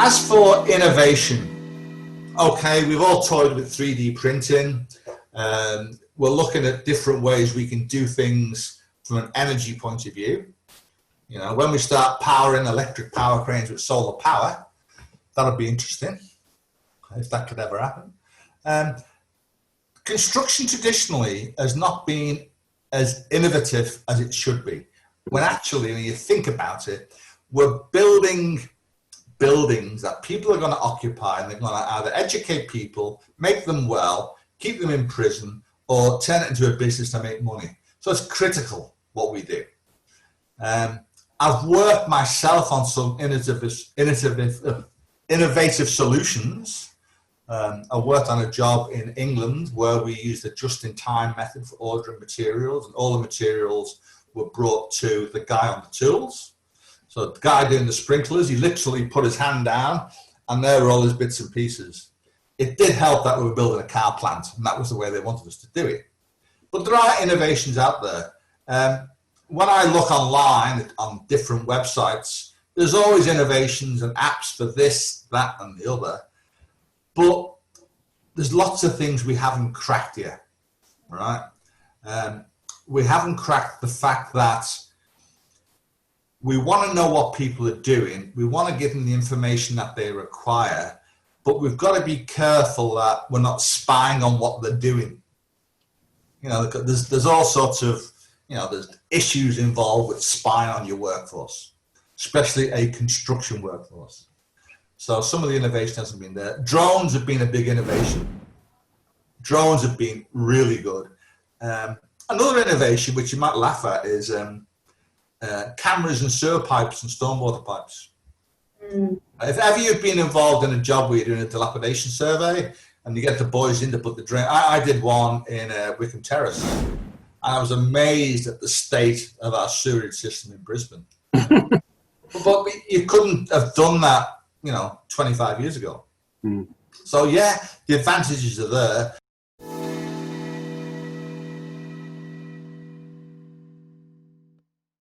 As for innovation, okay, we've all toyed with 3D printing. We're looking at different ways we can do things from an energy point of view. You know, when we start powering electric power cranes with solar power, that'll be interesting, if that could ever happen. Construction traditionally has not been as innovative as it should be. When actually, when you think about it, we're building buildings that people are going to occupy, and they're going to either educate people, make them well, keep them in prison, or turn it into a business to make money. So it's critical what we do. I've worked myself on some innovative solutions. I worked on a job in England where we used a just-in-time method for ordering materials, and all the materials were brought to the guy on the tools. So the guy doing the sprinklers, he literally put his hand down, and there were all his bits and pieces. It did help that we were building a car plant, and that was the way they wanted us to do it. But there are innovations out there. When I look online on different websites, there's always innovations and apps for this, that, and the other. But there's lots of things we haven't cracked yet, right? We haven't cracked the fact that we want to know what people are doing. We want to give them the information that they require, but we've got to be careful that we're not spying on what they're doing. You know, there's all sorts of, you know, there's issues involved with spying on your workforce, especially a construction workforce. So some of the innovation hasn't been there. Drones have been a big innovation. Drones have been really good. Another innovation, which you might laugh at, is cameras and sewer pipes and stormwater pipes. If ever you've been involved in a job where you're doing a dilapidation survey and you get the boys in to put the drain, I did one in Wickham Terrace, and I was amazed at the state of our sewerage system in Brisbane. But you couldn't have done that, you know, 25 years ago. So yeah, the advantages are there.